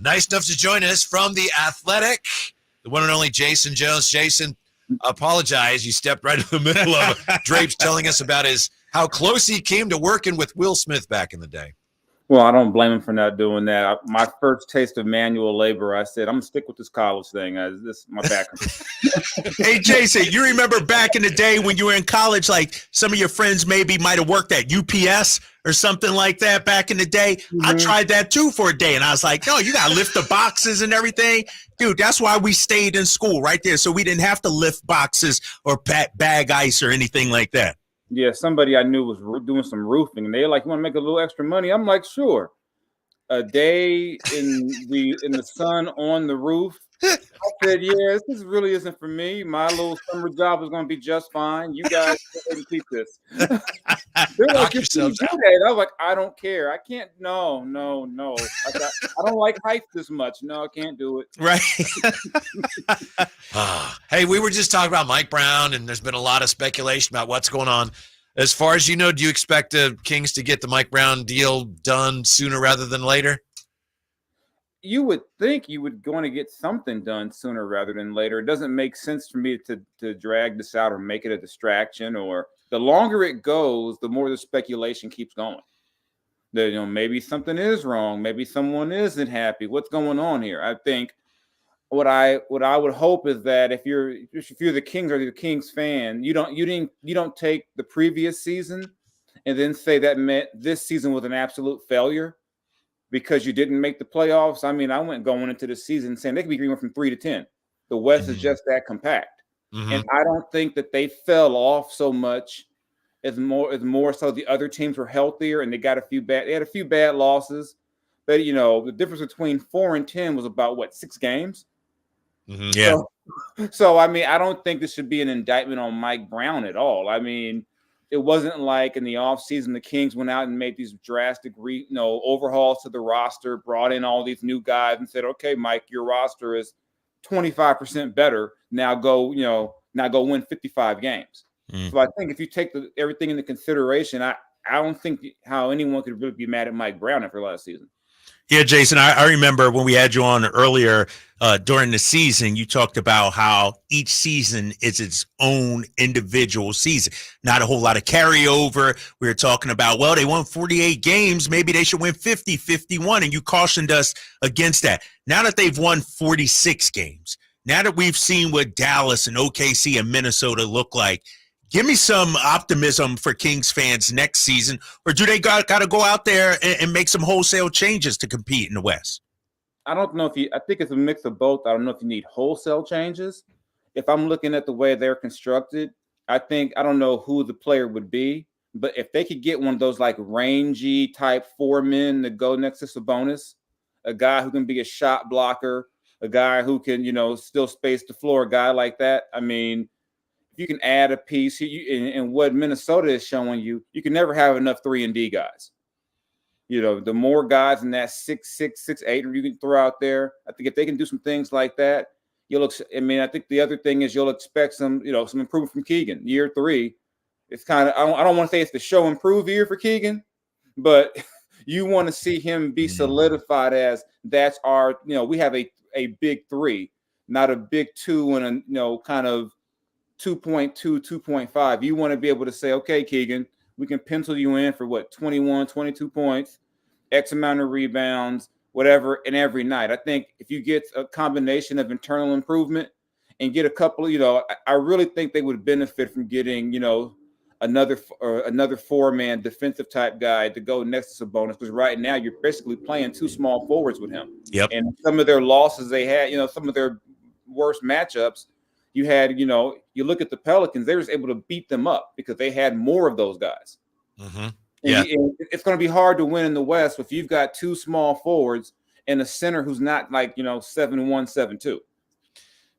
Nice enough to join us from The Athletic, the one and only Jason Jones. Jason, apologize. You stepped right in the middle of Drapes telling us about how close he came to working with Will Smith back in the day. Well, I don't blame him for not doing that. My first taste of manual labor, I said, I'm going to stick with this college thing. This is my background. Hey, Jason, you remember back in the day when you were in college, like some of your friends maybe might have worked at UPS or something like that back in the day? Mm-hmm. I tried that too for a day, and I was like, no, you got to lift the boxes and everything. Dude, that's why we stayed in school right there, so we didn't have to lift boxes or bag ice or anything like that. Yeah, somebody I knew was doing some roofing, and they were like, "You want to make a little extra money?" I'm like, "Sure." A day in the sun on the roof. I said, "Yeah, this really isn't for me. My little summer job is going to be just fine. You guys can keep this." They're like, yourselves out. I was like, "I don't care. I can't. No. I don't like height this much. No, I can't do it." Right. Hey, we were just talking about Mike Brown, and there's been a lot of speculation about what's going on. As far as you know, do you expect the Kings to get the Mike Brown deal done sooner rather than later? You would think you would going to get something done sooner rather than later. It doesn't make sense for me to drag this out or make it a distraction. Or the longer it goes, the more the speculation keeps going. That maybe something is wrong. Maybe someone isn't happy. What's going on here? I think what I would hope is that if you're the Kings or the Kings fan, you don't take the previous season and then say that meant this season was an absolute failure because you didn't make the playoffs. I mean, I went going into the season saying they could be going from 3 to 10. The West is just that compact, and I don't think that they fell off so much as more so the other teams were healthier and they had a few bad losses, but the difference between 4 and 10 was about 6 games. Mm-hmm. Yeah. So I mean, I don't think this should be an indictment on Mike Brown at all. I mean, it wasn't like in the offseason the Kings went out and made these drastic overhauls to the roster, brought in all these new guys and said, "Okay, Mike, your roster is 25% better. Now go win 55 games." So I think if you take everything into consideration, I don't think how anyone could really be mad at Mike Brown after last season. Yeah, Jason, I remember when we had you on earlier during the season, you talked about how each season is its own individual season. Not a whole lot of carryover. We were talking about, well, they won 48 games. Maybe they should win 50, 51. And you cautioned us against that. Now that they've won 46 games, now that we've seen what Dallas and OKC and Minnesota look like, give me some optimism for Kings fans next season, or do they got to go out there and make some wholesale changes to compete in the West? I don't know I think it's a mix of both. I don't know if you need wholesale changes. If I'm looking at the way they're constructed, I don't know who the player would be, but if they could get one of those like rangy type 4 men to go next to Sabonis, a guy who can be a shot blocker, a guy who can, still space the floor, a guy like that. I mean, you can add a piece and what Minnesota is showing you can never have enough 3-and-D guys. The more guys in that 6'6", 6'8" you can throw out there, I think if they can do some things like that, I think the other thing is you'll expect some improvement from Keegan. Year 3, it's kind of, I don't want to say it's the show improve year for Keegan, but you want to see him be solidified as that's our, we have a big 3, not a big 2 and a, kind of 2.2, 2.5. You want to be able to say, okay, Keegan, we can pencil you in for 21, 22 points, X amount of rebounds, whatever, and every night. I think if you get a combination of internal improvement and get a couple, I really think they would benefit from getting, another 4-man defensive type guy to go next to Sabonis, because right now you're basically playing 2 small forwards with him. Yep. And some of their losses they had, some of their worst matchups, you had, you look at the Pelicans, they were able to beat them up because they had more of those guys. Mm-hmm. Yeah. And it's going to be hard to win in the West if you've got 2 small forwards and a center who's not 7'1", 7'2".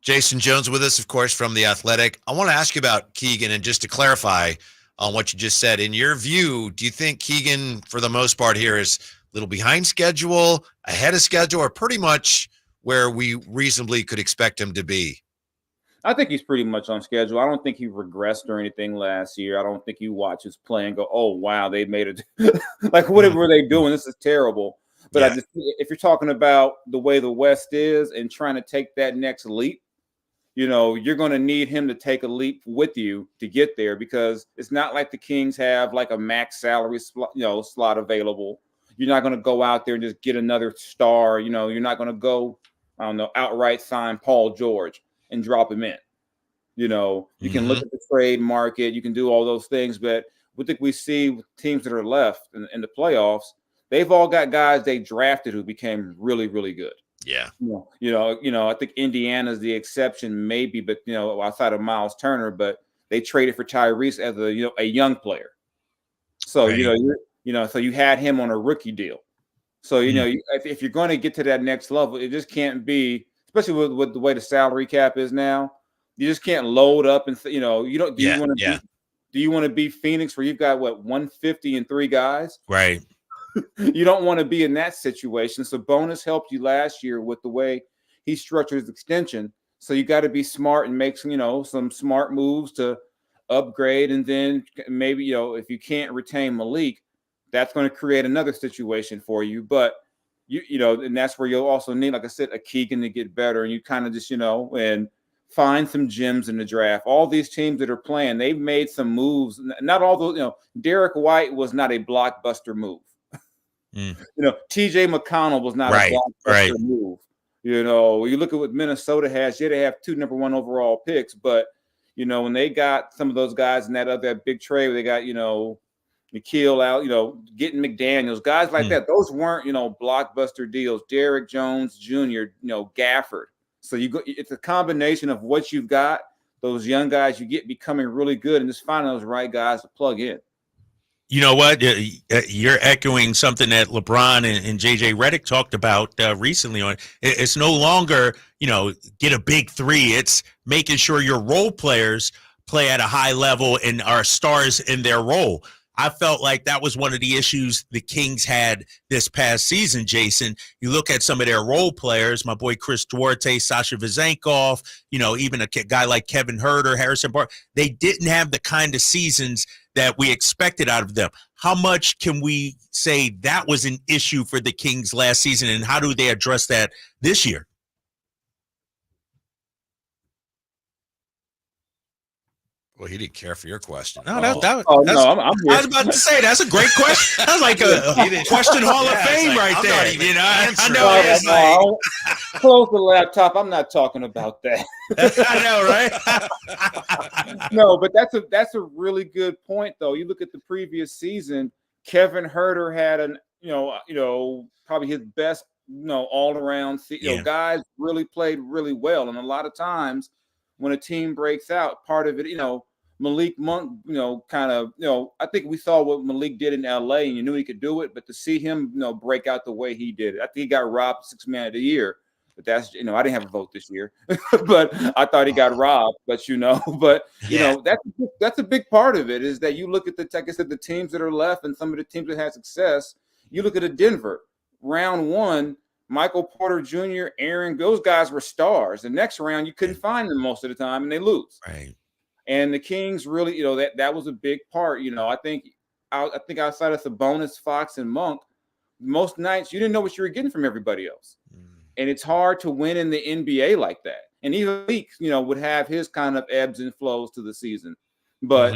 Jason Jones with us, of course, from The Athletic. I want to ask you about Keegan, and just to clarify on what you just said, in your view, do you think Keegan, for the most part here, is a little behind schedule, ahead of schedule, or pretty much where we reasonably could expect him to be? I think he's pretty much on schedule. I don't think he regressed or anything last year. I don't think you watch his play and go, "Oh, wow, they made it." Like, what were they doing? This is terrible. But if you're talking about the way the West is and trying to take that next leap, you're going to need him to take a leap with you to get there, because it's not like the Kings have like a max salary slot available. You're not going to go out there and just get another star. You're not going to go, I don't know, outright sign Paul George and drop him in. You can look at the trade market, you can do all those things, but what think we see with teams that are left in the playoffs, they've all got guys they drafted who became really, really good. Yeah. I think Indiana's the exception, maybe, but outside of Miles Turner, but they traded for Tyrese as a young player. So right. So you had him on a rookie deal. So if you're going to get to that next level, it just can't be, especially with the way the salary cap is now. You just can't load up and you don't. Do you want to be Phoenix where you've got 150 and 3 guys? Right. You don't want to be in that situation. So Bonus helped you last year with the way he structured his extension. So you got to be smart and make some smart moves to upgrade. And then maybe, if you can't retain Malik, that's going to create another situation for you. But and that's where you'll also need, like I said, a Keegan to get better. And you kind of just, and find some gems in the draft. All these teams that are playing, they've made some moves. Not all those, Derek White was not a blockbuster move. TJ McConnell was not a blockbuster move. You look at what Minnesota has, they have 2 number 1 overall picks, but when they got some of those guys in that big trade where they got, Nikhil out, getting McDaniels, guys like that, those weren't, blockbuster deals. Derrick Jones Jr., Gafford. So it's a combination of what you've got, those young guys you get becoming really good, and just finding those right guys to plug in. You know what? You're echoing something that LeBron and JJ Redick talked about recently. It's no longer, get a big 3. It's making sure your role players play at a high level and are stars in their role. I felt like that was one of the issues the Kings had this past season, Jason. You look at some of their role players, my boy Chris Duarte, Sasha Vezenkov, even a guy like Kevin Huerter, Harrison Barnes, they didn't have the kind of seasons that we expected out of them. How much can we say that was an issue for the Kings last season, and how do they address that this year? Well, he didn't care for your question. No, I'm I was about to say that's a great question. That's like a question Hall of Fame right there. I know. Close the laptop. I'm not talking about that. I know, right? No, but that's a really good point, though. You look at the previous season. Kevin Huerter had probably his best all around. Guys really played really well, and a lot of times when a team breaks out, part of it, Malik Monk, I think we saw what Malik did in LA, and you knew he could do it, but to see him, break out the way he did, I think he got robbed 6th man of the year. But that's, I didn't have a vote this year, but I thought he got robbed. But that's a big part of it, is that you look at the teams that are left and some of the teams that had success. You look at a Denver, round 1. Michael Porter Jr., Aaron, those guys were stars. The next round, you couldn't find them most of the time, and they lose. Right. And the Kings really, that was a big part. I think outside of Sabonis, Fox, and Monk, most nights you didn't know what you were getting from everybody else. And it's hard to win in the NBA like that. And even Leaks, would have his kind of ebbs and flows to the season. But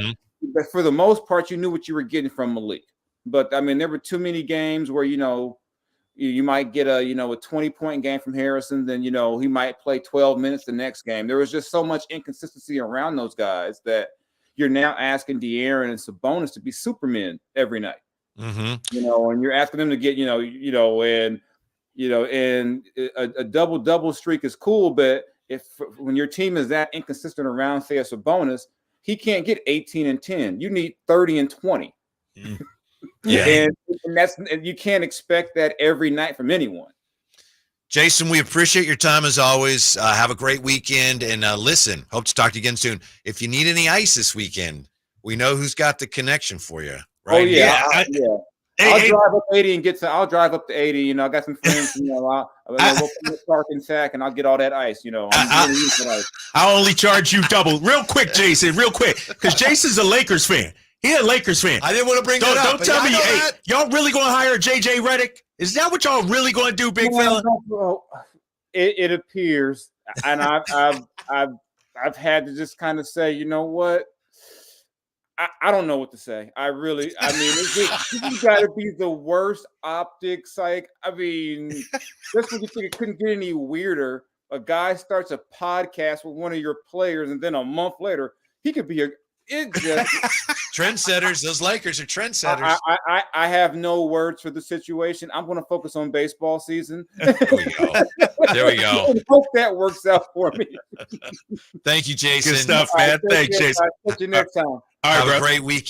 for the most part, you knew what you were getting from Malik. But, there were too many games where, you might get a 20-point game from Harrison, then, he might play 12 minutes the next game. There was just so much inconsistency around those guys that you're now asking De'Aaron and Sabonis to be supermen every night. And you're asking them to get, and a double streak is cool, but when your team is that inconsistent around, say, a Sabonis, he can't get 18 and 10. You need 30 and 20. Yeah. And you can't expect that every night from anyone. Jason, we appreciate your time as always. Have a great weekend, and listen, hope to talk to you again soon. If you need any ice this weekend, we know who's got the connection for you. Right? Oh yeah, I'll drive up 80 and get some. I'll drive up to 80. I got some friends. I'll go to Park and Sack, and I'll get all that ice. I'll only charge you double. Real quick, Jason. Real quick, because Jason's a Lakers fan. He's a Lakers fan. I didn't want to bring that up. Don't tell me, y'all really going to hire JJ Redick? Is that what y'all really going to do, big fella? It appears, and I've had to just kind of say, you know what? I don't know what to say. I mean, it's got to be the worst optics. Like, I mean, just when you think it couldn't get any weirder, a guy starts a podcast with one of your players, and then a month later, he could be trendsetters. Those Lakers are trendsetters. I have no words for the situation. I'm going to focus on baseball season. There we go. There we go. I hope that works out for me. Thank you, Jason. Good stuff, man. Thanks, Jason. Catch you next time. All right, Have bro. a great weekend.